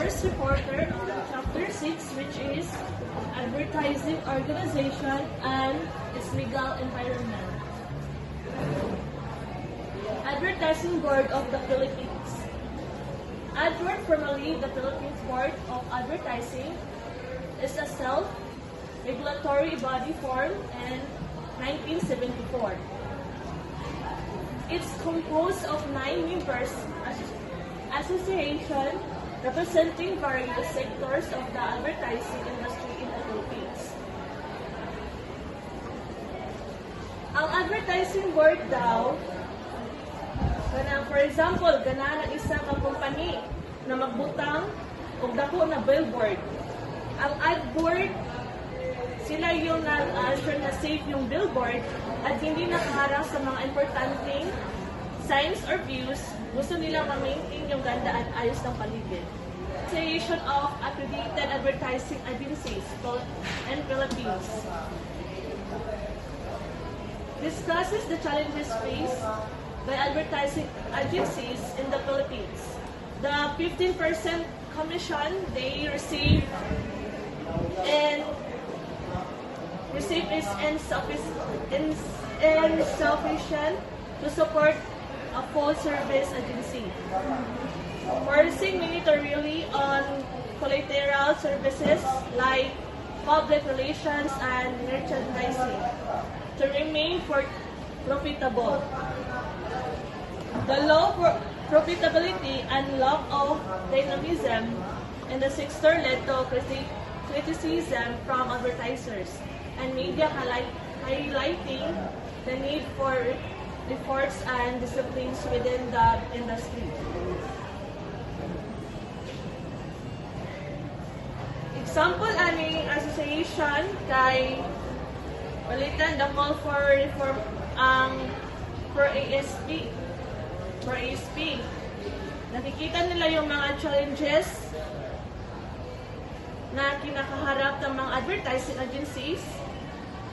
first reporter on Chapter 6, which is Advertising Organization and its Legal Environment. Advertising Board of the Philippines. AdBoard, formerly the Philippines Board of Advertising, is a self-regulatory body formed in 1974. It's composed of 9 members association representing various sectors of the advertising industry in the Philippines. Ang advertising board daw, for example, gana ng isa ka company na magbutang og dako na billboard. Ang ad board, sila yung nag-assure na safe yung billboard at hindi nakaharang sa mga importanteng signs or views. Gusto nila ma-maintain yung ganda at ayos ng paligid. Association of Accredited Advertising Agencies in Philippines discusses the challenges faced by advertising agencies in the Philippines. The 15% commission they receive is insufficient to support a full-service agency. Forcing many to rely on collateral services like public relations and merchandising to remain profitable. The low profitability and lack of dynamism in the sector led to criticism from advertisers and media highlighting the need for efforts and disciplines within the industry. Example aning association kay palitan the call for reform for ASP. Nakikita nila yung mga challenges na kinakaharap ng mga advertising agencies.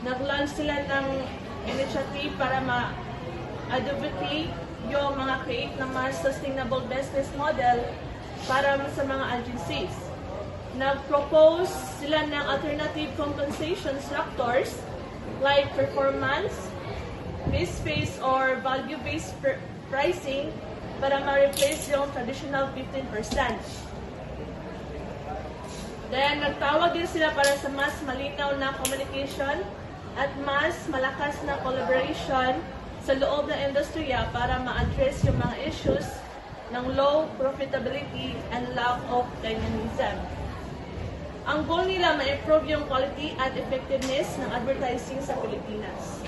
Nag-launch sila ng initiative para ma-advocate yung mga create na mas sustainable business model para sa mga agencies. Nag-propose sila ng alternative compensation structures like performance, risk-based or value-based pricing para ma-replace yung traditional 15%. Then, nagtawag din sila para sa mas malinaw na communication at mas malakas na collaboration sa loob ng industriya para ma-address yung mga issues ng low profitability and lack of dynamism. Ang goal nila ma-improve yung quality at effectiveness ng advertising sa Pilipinas.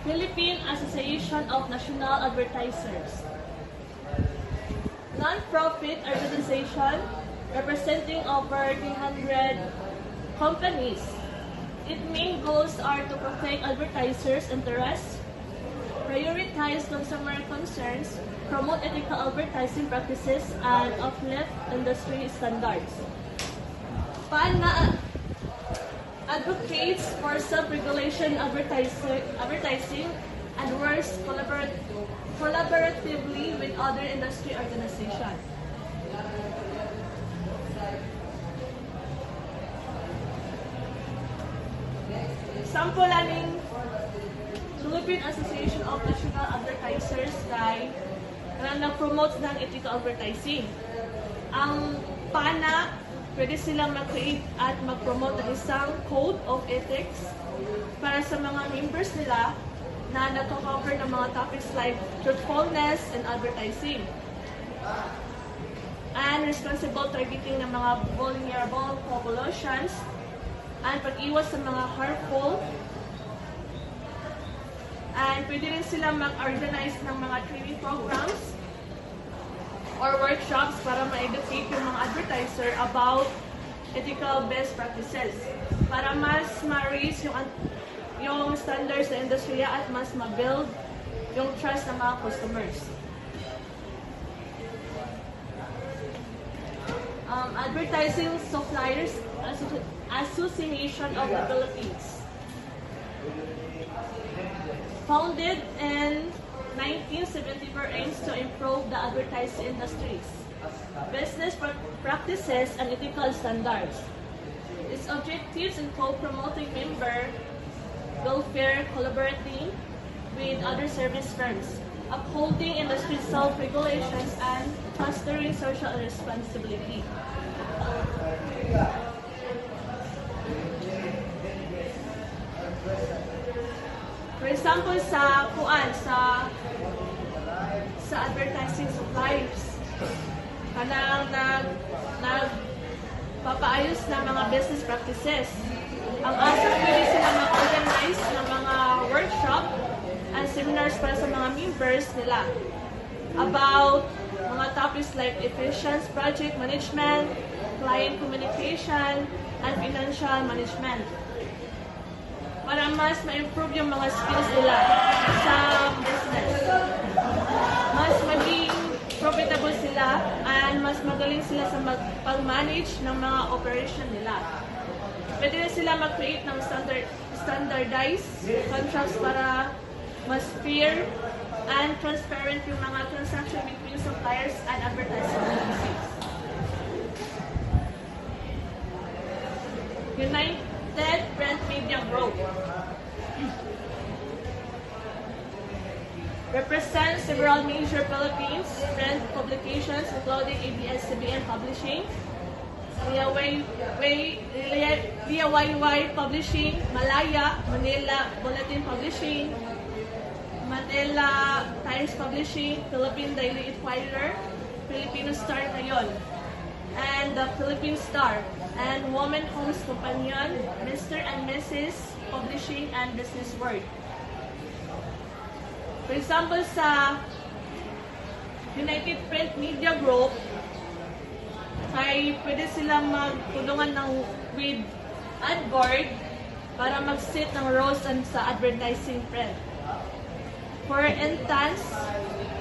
Philippine Association of National Advertisers. Non-profit organization representing over 300 companies. Its main goals are to protect advertisers' interests, prioritize consumer concerns, promote ethical advertising practices, and uplift industry standards. PANA advocates for self-regulation advertising and works collaboratively with other industry organizations. Sample aning Philippine Association of National Advertisers na nag-promote ng ethical advertising. Ang PANA, pwede silang mag-create at mag-promote ng isang code of ethics para sa mga members nila na nagko-cover ng mga topics like truthfulness and advertising and responsible targeting ng mga vulnerable populations and pag-iwas sa mga harmful, and pwede rin sila mag-organize ng mga training programs or workshops para ma-educate yung mga advertiser about ethical best practices para mas ma-raise yung standards sa industriya at mas ma-build yung trust ng mga customers. Advertising Suppliers Association of the Philippines. Founded in 1974 aims to improve the advertising industries, business practices, and ethical standards. Its objectives include promoting member welfare, collaborating with other service firms, upholding industry self-regulations, and fostering social responsibility. For example, sa advertising suppliers, kanang nagpapaayos ng mga business practices. Ang asa pwede sila mag-organize ng mga workshop and seminars para sa mga members nila about mga topics like efficient project management, client communication, and financial management. Para mas ma-improve yung mga skills nila sa business. Mas maging profitable sila and mas magaling sila sa pag-manage ng mga operation nila. Pwede na sila mag-create ng standardized contracts para mas fair and transparent yung mga transaction between suppliers and advertising agencies. United Print Media Group represents several major Philippines print publications including ABS-CBN Publishing, DIY Publishing, Malaya, Manila Bulletin Publishing, Manila Times Publishing, Philippine Daily Inquirer, Filipino Star ngayon, and the Philippine Star, and Woman Homes Companion, Mr. and Mrs. Publishing, and Business World. For example, sa United Print Media Group, ay pwede silang magtulungan with ad board para mag-set ng roles sa advertising print. For instance,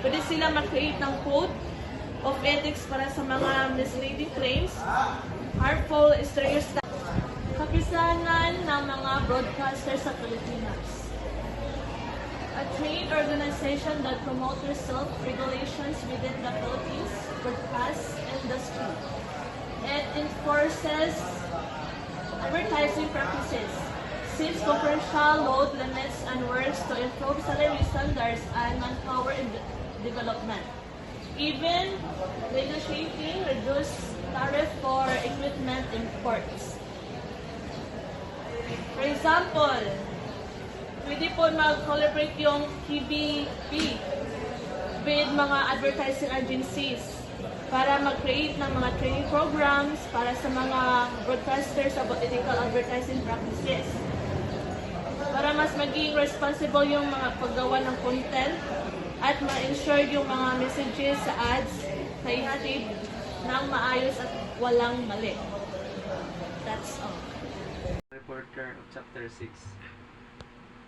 pwede silang mag-create ng code of ethics para sa mga misleading claims, harmful stereotypes, kapisanan ng mga broadcasters sa Pilipinas. A trade organization that promotes self-regulations within the Philippines broadcast industry. It enforces advertising practices, sets commercial load limits, and works to improve salary standards and manpower development. Even negotiating reduced tariff for equipment imports. For example, pwede po mag-collaborate yung TVP with mga advertising agencies para mag-create ng mga training programs para sa mga broadcasters about ethical advertising practices. Para mas maging responsible yung mga paggawa ng content at ma-ensure yung mga messages sa ads na ihatid ng maayos at walang mali. That's all. Reporter of Chapter 6.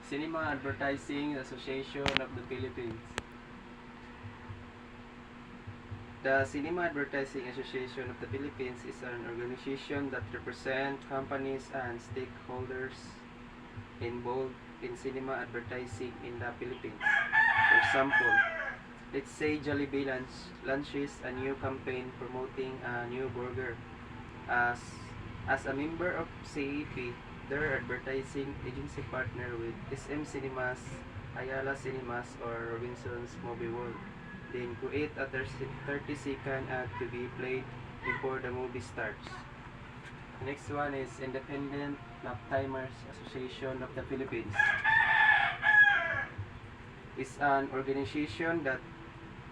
Cinema Advertising Association of the Philippines. The Cinema Advertising Association of the Philippines is an organization that represents companies and stakeholders involved in cinema advertising in the Philippines. For example, let's say Jollibee launches a new campaign promoting a new burger. As a member of CAP, their advertising agency partner with SM Cinemas, Ayala Cinemas, or Robinson's Movie World. Then create a 30-second ad to be played before the movie starts. The next one is Independent Clock Timers Association of the Philippines. It's an organization that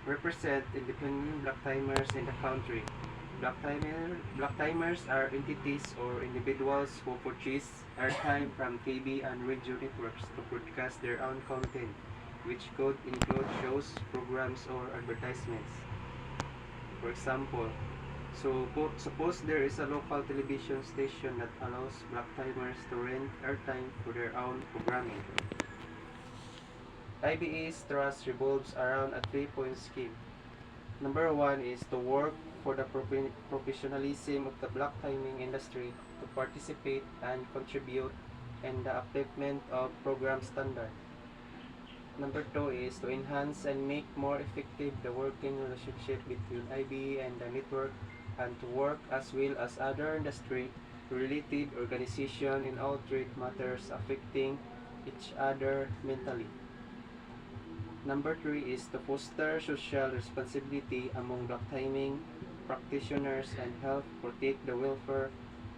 represents independent clock timers in the country. Clock timers are entities or individuals who purchase airtime from TV and radio networks to broadcast their own content, which could include shows, programs, or advertisements. For example, suppose there is a local television station that allows clock timers to rent airtime for their own programming. IBA's trust revolves around a 3-point scheme. Number 1 is to work for the professionalism of the block timing industry, to participate and contribute in the upliftment of program standard. Number 2 is to enhance and make more effective the working relationship between IB and the network, and to work as well as other industry related organization in all trade matters affecting each other mentally. Number 3 is to foster social responsibility among black timing practitioners and help protect the welfare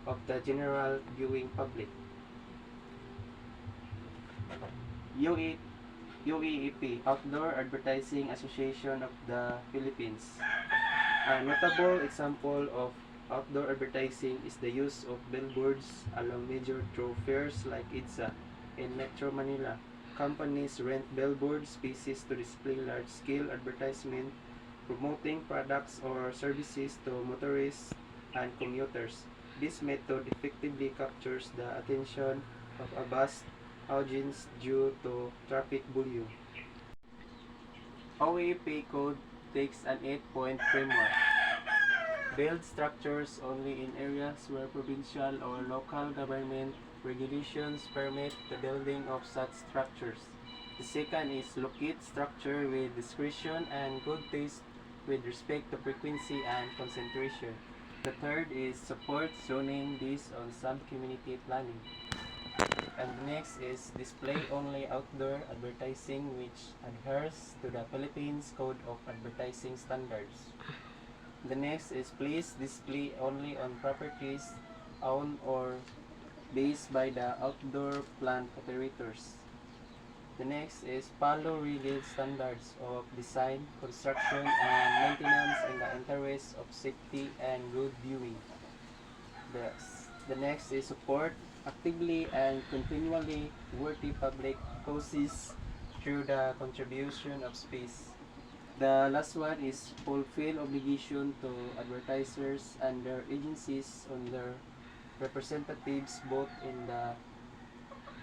of the general viewing public. UE, UEEP, Outdoor Advertising Association of the Philippines. A notable example of outdoor advertising is the use of billboards along major thoroughfares like EDSA in Metro Manila. Companies rent billboard spaces to display large-scale advertisement promoting products or services to motorists and commuters. This method effectively captures the attention of a vast audience due to traffic volume. OEP code takes an 8-point framework. Build structures only in areas where provincial or local government regulations permit the building of such structures. The second is locate structure with discretion and good taste with respect to frequency and concentration. The third is support zoning based on sub-community planning. And the next is display only outdoor advertising which adheres to the Philippines Code of Advertising Standards. The next is place display only on properties owned or based by the outdoor plant operators. The next is follow rigid standards of design, construction, and maintenance in the interest of safety and good viewing. The next is support actively and continually worthy public causes through the contribution of space. The last one is fulfill obligation to advertisers and their agencies on their representatives both in the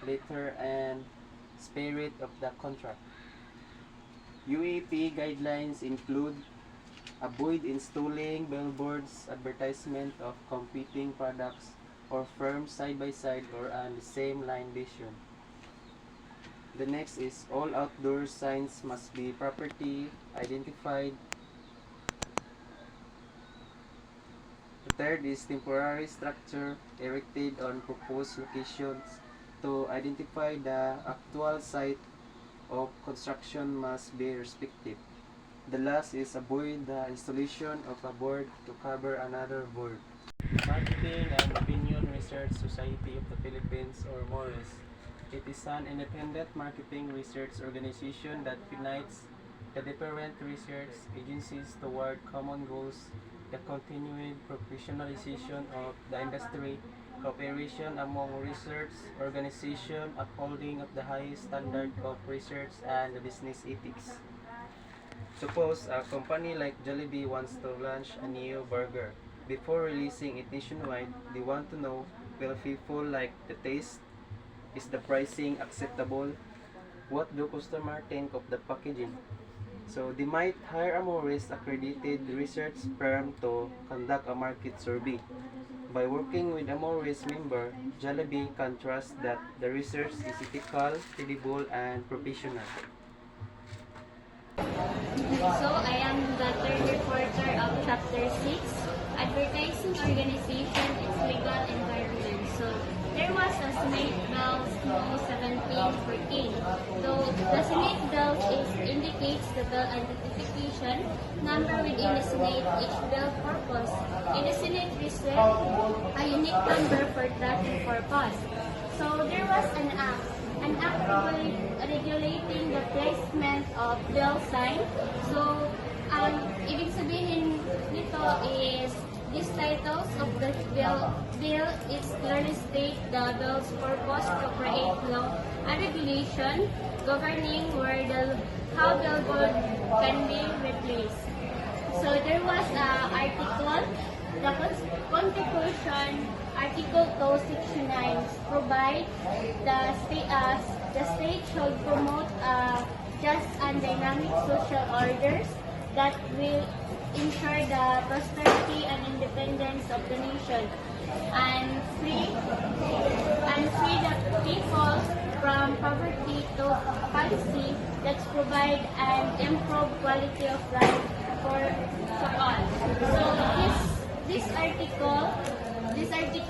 letter and spirit of the contract. UAP guidelines include avoid installing billboards advertisement of competing products or firms side by side or on the same line vision. The next is all outdoor signs must be properly identified. The third is temporary structure erected on proposed locations to identify the actual site of construction must be respected. The last is avoid the installation of a board to cover another board. Marketing and Opinion Research Society of the Philippines, or MORIS. It is an independent marketing research organization that unites the different research agencies toward common goals, the continued professionalization of the industry, cooperation among research organizations, upholding of the highest standard of research and the business ethics. Suppose a company like Jollibee wants to launch a new burger. Before releasing it nationwide, they want to know, will people like the taste? Is the pricing acceptable? What do customers think of the packaging? So they might hire a MORIS accredited research firm to conduct a market survey. By working with a MORIS member, Jollibee can trust that the research is ethical, credible, and professional. So, I am the third reporter of Chapter 6, Advertising Organization, its Legal Environment. So, there was a Senate Bill 1714. So, the Senate Bill indicates the bill identification number within the Senate, each bill purpose. In the Senate reserved a unique number for tracking purpose. So, there was an act regulating the placement of bill sign. So, ibig sabihin nito is these titles of the bill is clearly state the bill's purpose to create law and regulation governing how billboard can be replaced. So there was an article, the Constitution, Article 2, Section 9 provide the state should promote just and dynamic social orders that will ensure the prosperity and independence of the nation and free the people from poverty to policy that provide and improve quality of life for all. So this article was said to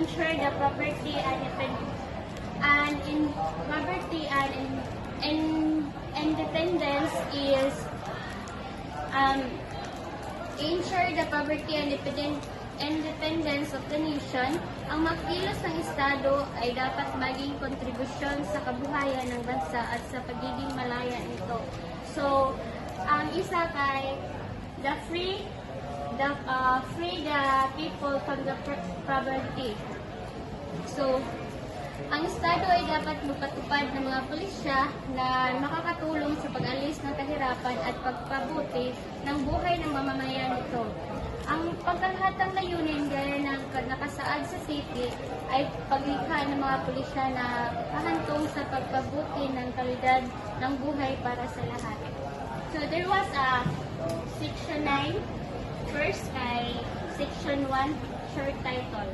ensure the property and in poverty and in independence is ensure the poverty and independence of the nation. Ang magkilos ng Estado ay dapat maging kontribusyon sa kabuhayan ng bansa at sa pagiging malaya nito. So, ang isa kay free the people from the poverty. So, ang Estado ay dapat magpatupad ng mga pulisya na makakatulong sa pag-alis ng kahirapan at pagpabuti ng buhay ng mamamayan nito. Ang pagkalahatang layunin gaya ng nakasaad sa city ay paglikha ng mga pulisya na kahantong sa pagpabuti ng kalidad ng buhay para sa lahat. So there was a section 9, first ay section 1, short title.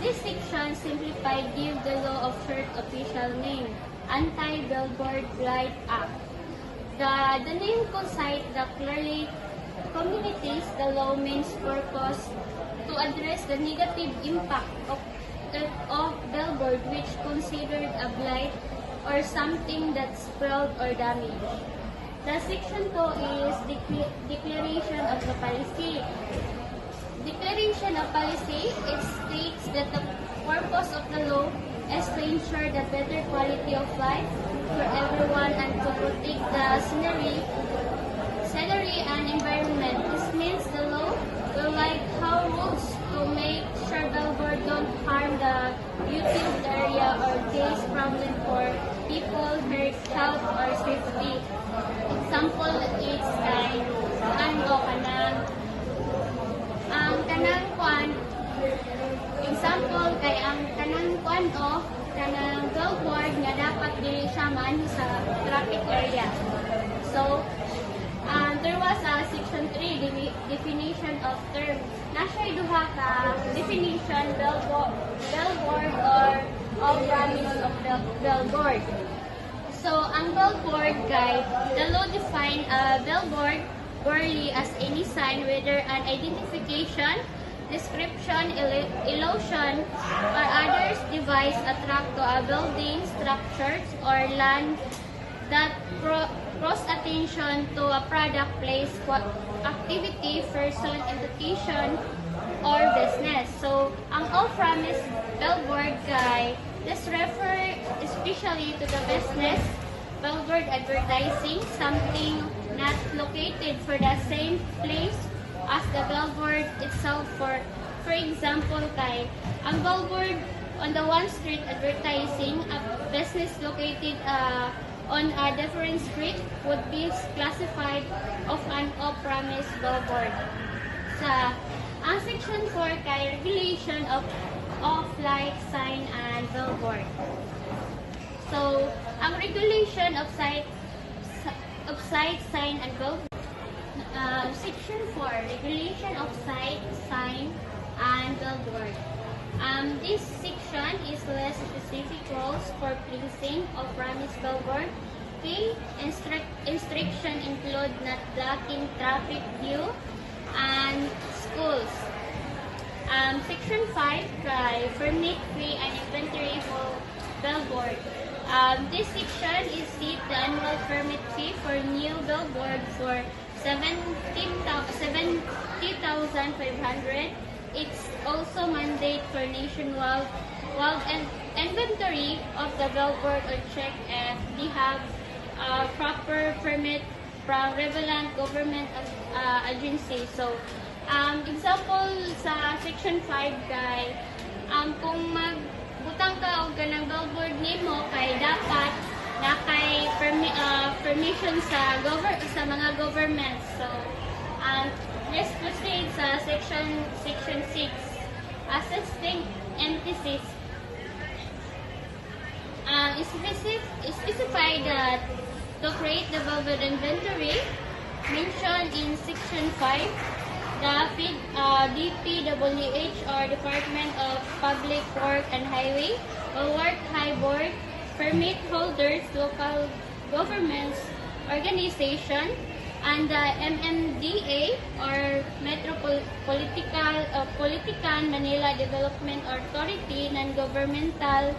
This section simplified give the law of short official name, Anti-Billboard Right Act. The name concise the clearly communities the law means purpose to address the negative impact of billboard which considered a blight or something that spoiled or damaged. The section 2 is declaration of the policy. Declaration of policy, it states that the purpose of the law is to ensure the better quality of life for everyone and to protect the scenery and environment. This means the law will like how rules to make sure billboard don't harm the beauty of the area or cause problem for people, health or safety. Example is kay kanang billboard nga dapat dili siya man sa traffic area. So, there was a section 3 definition of term. Nasa'y duha ka definition billboard or off-premise of billboard. So, ang billboard guide, the law define a billboard purely as any sign, whether an identification, description, illusion, or others device attract to a building, structures, or land that draws attention to a product, place, activity, person, education, or business. So, ang off-premise billboard guide, this refer especially to the business billboard advertising, something not located for the same place as the billboard itself. For example, kay ang billboard on the one street advertising a business located on a different street would be classified of an off-premise billboard. Sa ang section 4 kay regulation of off-light sign and billboard. So, ang regulation of site, sign, and billboard. Section 4, regulation of site, sign, and billboard. This section is less specific rules for placing off-premise billboard. Okay, instruction include not blocking traffic view and schools. Section 5, permit fee and inventory for billboard. This section is set the annual permit fee for new billboard for 70,500. It's also mandate for nationwide inventory of the billboard or check if they have proper permit from relevant government agency. So, example sa section 5 kay kung magbutang ka og ganang billboard nimo kay dapat na kay permission sa mga government. So, let's proceed sa section 6, assisting entities. specify that to create the valid inventory mentioned in Section 5, the DPWH or Department of Public Work and Highway will work high board permit holders, local governments, organization, and the MMDA or Political Manila Development Authority, non-governmental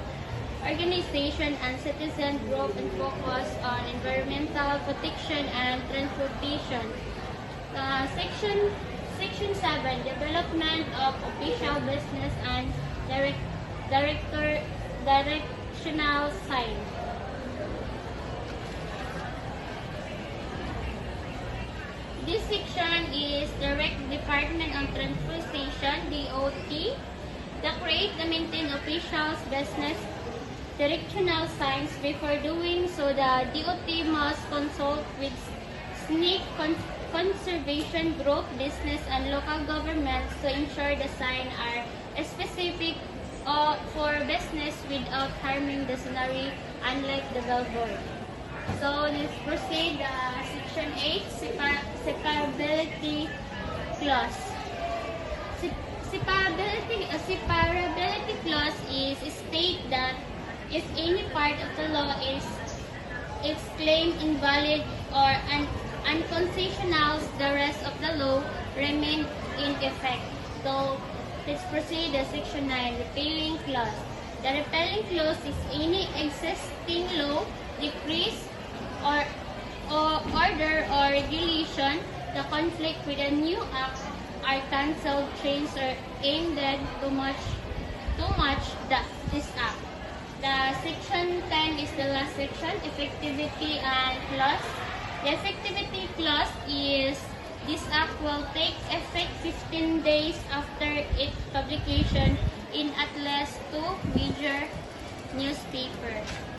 organization and citizen group and focus on environmental protection and transportation. Section 7, development of official business and directional sign. This section is direct Department of Transportation, DOT, that create and maintain officials business directional signs. Before doing so, the DOT must consult with SNCC conservation group, business, and local governments to ensure the signs are specific for business without harming the scenery, unlike the billboard. So let's proceed. Section 8, separability clause. Separability clause is state that if any part of the law is claimed invalid or unconstitutional, the rest of the law remain in effect. So let's proceed to Section 9, repealing clause. The repealing clause is any existing law, decrease, or order or regulation that conflict with a new act are cancelled, changed, or amended to match this act. The Section 10 is the last section, effectivity and clause. The effectivity clause is this act will take effect 15 days after its publication in at least 2 major newspapers.